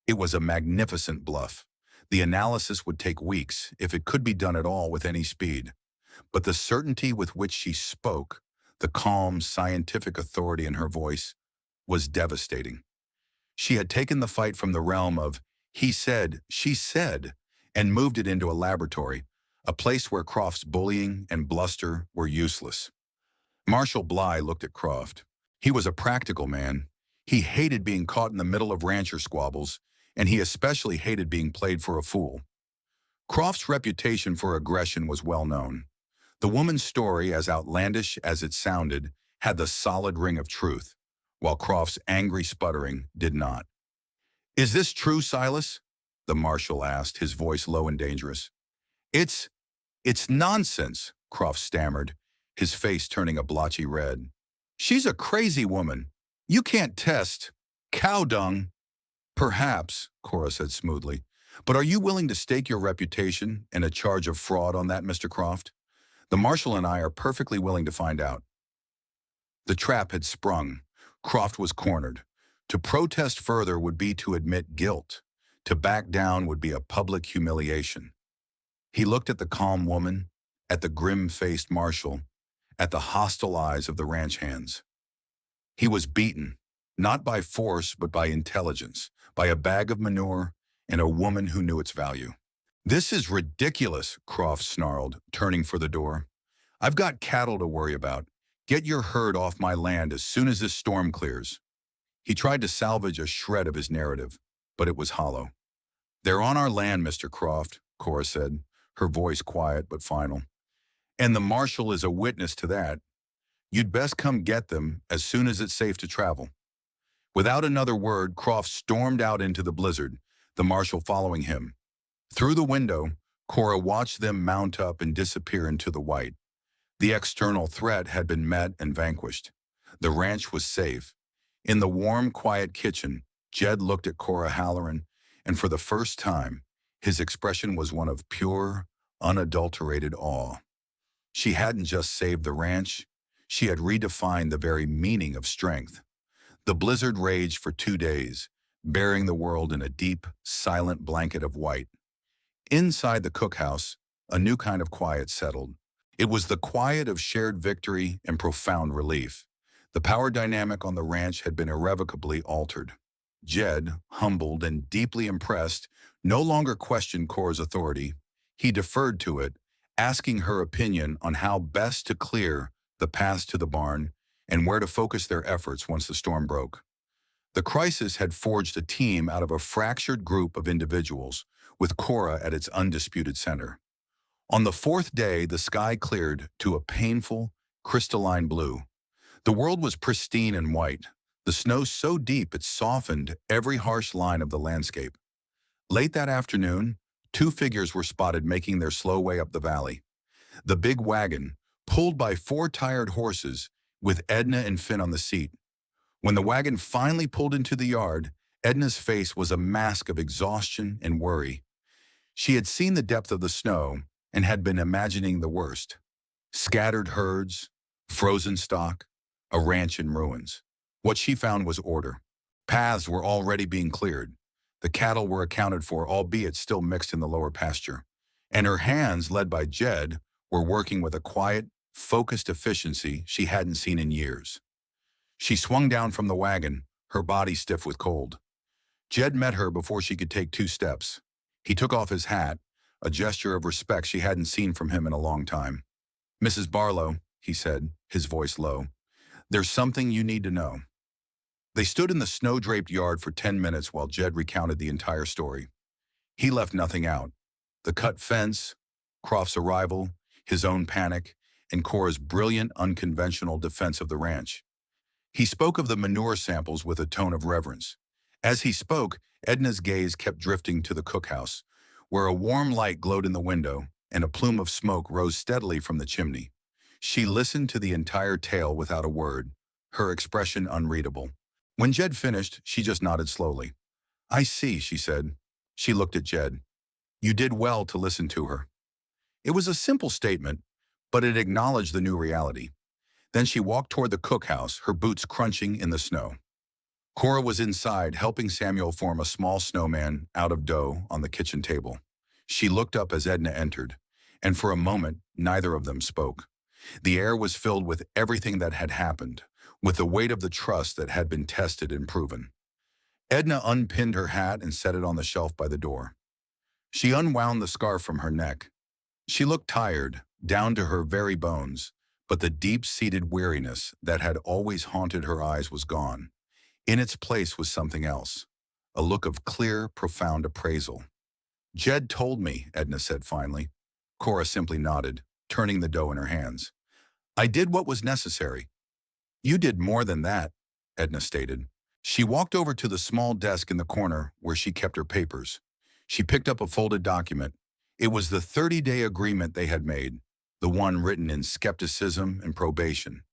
It was a magnificent bluff. The analysis would take weeks, if it could be done at all with any speed. But the certainty with which she spoke, the calm, scientific authority in her voice, was devastating. She had taken the fight from the realm of he said, she said, and moved it into a laboratory, a place where Croft's bullying and bluster were useless. Marshall Bly looked at Croft. He was a practical man. He hated being caught in the middle of rancher squabbles, and he especially hated being played for a fool. Croft's reputation for aggression was well known. The woman's story, as outlandish as it sounded, had the solid ring of truth, while Croft's angry sputtering did not. "Is this true, Silas?" the marshal asked, his voice low and dangerous. It's nonsense," Croft stammered, his face turning a blotchy red. "She's a crazy woman. You can't test cow dung." "Perhaps," Cora said smoothly. "But are you willing to stake your reputation and a charge of fraud on that, Mr. Croft? The marshal and I are perfectly willing to find out." The trap had sprung. Croft was cornered. To protest further would be to admit guilt. To back down would be a public humiliation. He looked at the calm woman, at the grim-faced marshal, at the hostile eyes of the ranch hands. He was beaten, not by force but by intelligence, by a bag of manure and a woman who knew its value. "This is ridiculous," Croft snarled, turning for the door. "I've got cattle to worry about. Get your herd off my land as soon as this storm clears." He tried to salvage a shred of his narrative, but it was hollow. "They're on our land, Mr. Croft," Cora said, her voice quiet but final. "And the marshal is a witness to that. You'd best come get them as soon as it's safe to travel." Without another word, Croft stormed out into the blizzard, the marshal following him. Through the window, Cora watched them mount up and disappear into the white. The external threat had been met and vanquished. The ranch was safe. In the warm, quiet kitchen, Jed looked at Cora Halloran, and for the first time, his expression was one of pure, unadulterated awe. She hadn't just saved the ranch, she had redefined the very meaning of strength. The blizzard raged for 2 days, burying the world in a deep, silent blanket of white. Inside the cookhouse, a new kind of quiet settled. It was the quiet of shared victory and profound relief. The power dynamic on the ranch had been irrevocably altered. Jed, humbled and deeply impressed, no longer questioned Cora's authority. He deferred to it, asking her opinion on how best to clear the paths to the barn and where to focus their efforts once the storm broke. The crisis had forged a team out of a fractured group of individuals, with Cora at its undisputed center. On the 4th day, the sky cleared to a painful, crystalline blue. The world was pristine and white, the snow so deep it softened every harsh line of the landscape. Late that afternoon, 2 figures were spotted making their slow way up the valley. The big wagon, pulled by 4 tired horses, with Edna and Finn on the seat. When the wagon finally pulled into the yard, Edna's face was a mask of exhaustion and worry. She had seen the depth of the snow and had been imagining the worst. Scattered herds, frozen stock, a ranch in ruins. What she found was order. Paths were already being cleared. The cattle were accounted for, albeit still mixed in the lower pasture. And her hands, led by Jed, were working with a quiet, focused efficiency she hadn't seen in years. She swung down from the wagon, her body stiff with cold. Jed met her before she could take 2 steps. He took off his hat, a gesture of respect she hadn't seen from him in a long time. "Mrs. Barlow," he said, his voice low, "there's something you need to know." They stood in the snow-draped yard for 10 minutes while Jed recounted the entire story. He left nothing out. The cut fence, Croft's arrival, his own panic, and Cora's brilliant, unconventional defense of the ranch. He spoke of the manure samples with a tone of reverence. As he spoke, Edna's gaze kept drifting to the cookhouse, where a warm light glowed in the window and a plume of smoke rose steadily from the chimney. She listened to the entire tale without a word, her expression unreadable. When Jed finished, she just nodded slowly. "I see," she said. She looked at Jed. "You did well to listen to her." It was a simple statement, but it acknowledged the new reality. Then she walked toward the cookhouse, her boots crunching in the snow. Cora was inside, helping Samuel form a small snowman out of dough on the kitchen table. She looked up as Edna entered, and for a moment, neither of them spoke. The air was filled with everything that had happened, with the weight of the trust that had been tested and proven. Edna unpinned her hat and set it on the shelf by the door. She unwound the scarf from her neck. She looked tired, down to her very bones, but the deep-seated weariness that had always haunted her eyes was gone. In its place was something else, a look of clear, profound appraisal. "Jed told me," Edna said finally. Cora simply nodded, turning the dough in her hands. "I did what was necessary." "You did more than that," Edna stated. She walked over to the small desk in the corner where she kept her papers. She picked up a folded document. It was the 30-day agreement they had made, the one written in skepticism and probation.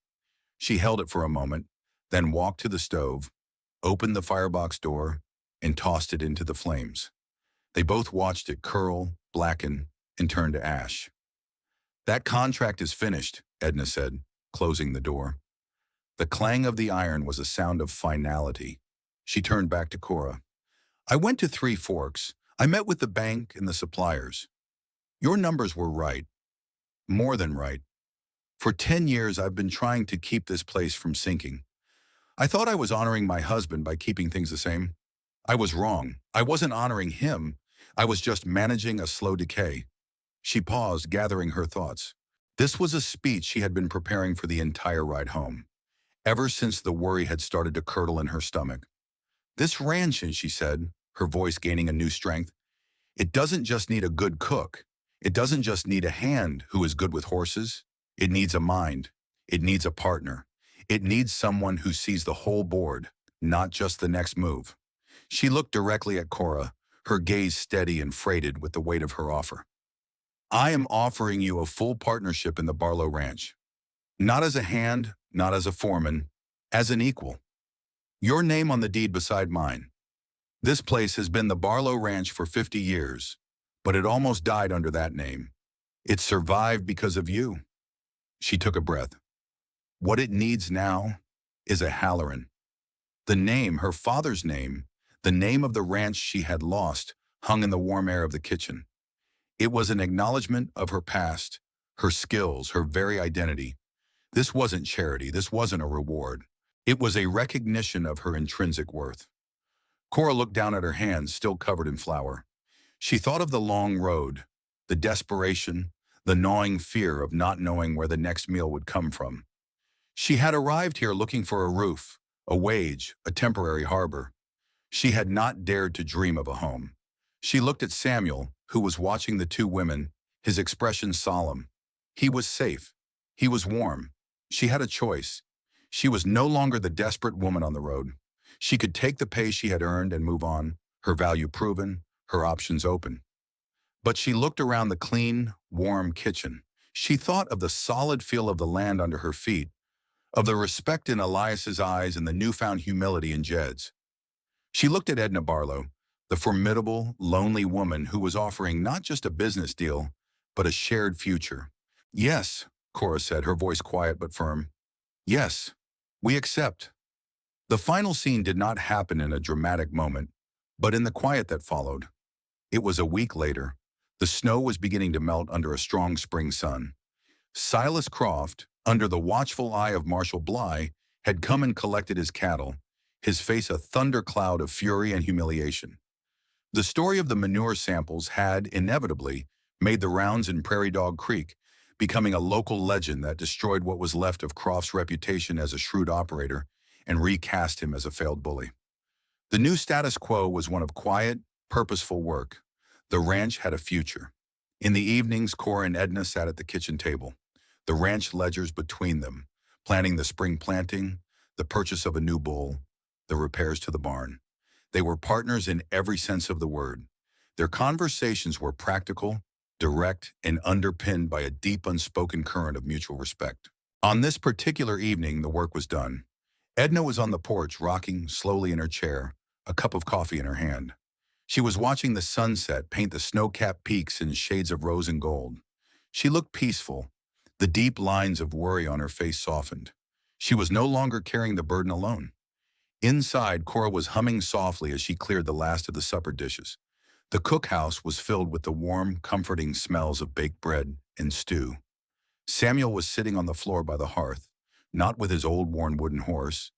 She held it for a moment, then walked to the stove, opened the firebox door, and tossed it into the flames. They both watched it curl, blacken, and turn to ash. "That contract is finished," Edna said, closing the door. The clang of the iron was a sound of finality. She turned back to Cora. "I went to Three Forks. I met with the bank and the suppliers. Your numbers were right. More than right. For 10 years, I've been trying to keep this place from sinking. I thought I was honoring my husband by keeping things the same. I was wrong. I wasn't honoring him. I was just managing a slow decay." She paused, gathering her thoughts. This was a speech she had been preparing for the entire ride home, ever since the worry had started to curdle in her stomach. "This ranch," she said, her voice gaining a new strength, "it doesn't just need a good cook. It doesn't just need a hand who is good with horses. It needs a mind. It needs a partner. It needs someone who sees the whole board, not just the next move." She looked directly at Cora, her gaze steady and freighted with the weight of her offer. "I am offering you a full partnership in the Barlow Ranch. Not as a hand, not as a foreman, as an equal. Your name on the deed beside mine. This place has been the Barlow Ranch for 50 years, but it almost died under that name. It survived because of you." She took a breath. "What it needs now is a Halloran." The name, her father's name, the name of the ranch she had lost, hung in the warm air of the kitchen. It was an acknowledgement of her past, her skills, her very identity. This wasn't charity, this wasn't a reward. It was a recognition of her intrinsic worth. Cora looked down at her hands, still covered in flour. She thought of the long road, the desperation, the gnawing fear of not knowing where the next meal would come from. She had arrived here looking for a roof, a wage, a temporary harbor. She had not dared to dream of a home. She looked at Samuel, who was watching the two women, his expression solemn. He was safe. He was warm. She had a choice. She was no longer the desperate woman on the road. She could take the pay she had earned and move on, her value proven, her options open. But she looked around the clean, warm kitchen. She thought of the solid feel of the land under her feet, of the respect in Elias's eyes and the newfound humility in Jed's. She looked at Edna Barlow, the formidable, lonely woman who was offering not just a business deal, but a shared future. "Yes," Cora said, her voice quiet but firm. "Yes, we accept." The final scene did not happen in a dramatic moment, but in the quiet that followed. It was a week later. The snow was beginning to melt under a strong spring sun. Silas Croft, under the watchful eye of Marshal Bly, had come and collected his cattle, his face a thundercloud of fury and humiliation. The story of the manure samples had, inevitably, made the rounds in Prairie Dog Creek, becoming a local legend that destroyed what was left of Croft's reputation as a shrewd operator and recast him as a failed bully. The new status quo was one of quiet, purposeful work. The ranch had a future. In the evenings, Cora and Edna sat at the kitchen table, the ranch ledgers between them, planning the spring planting, the purchase of a new bull, the repairs to the barn. They were partners in every sense of the word. Their conversations were practical, direct, and underpinned by a deep unspoken current of mutual respect. On this particular evening, the work was done. Edna was on the porch, rocking slowly in her chair, a cup of coffee in her hand. She was watching the sunset paint the snow-capped peaks in shades of rose and gold. She looked peaceful. The deep lines of worry on her face softened. She was no longer carrying the burden alone. Inside, Cora was humming softly as she cleared the last of the supper dishes. The cookhouse was filled with the warm, comforting smells of baked bread and stew. Samuel was sitting on the floor by the hearth, not with his old worn wooden horse,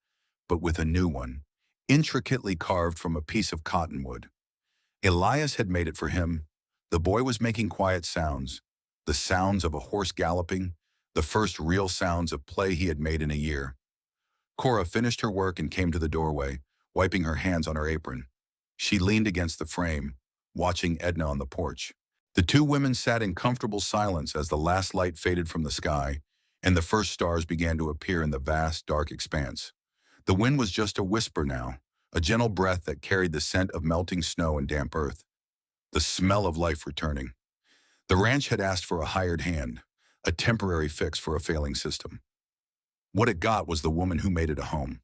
but with a new one, intricately carved from a piece of cottonwood. Elias had made it for him. The boy was making quiet sounds, the sounds of a horse galloping, the first real sounds of play he had made in a year. Cora finished her work and came to the doorway, wiping her hands on her apron. She leaned against the frame, watching Edna on the porch. The two women sat in comfortable silence as the last light faded from the sky, and the first stars began to appear in the vast, dark expanse. The wind was just a whisper now, a gentle breath that carried the scent of melting snow and damp earth. The smell of life returning. The ranch had asked for a hired hand, a temporary fix for a failing system. What it got was the woman who made it a home.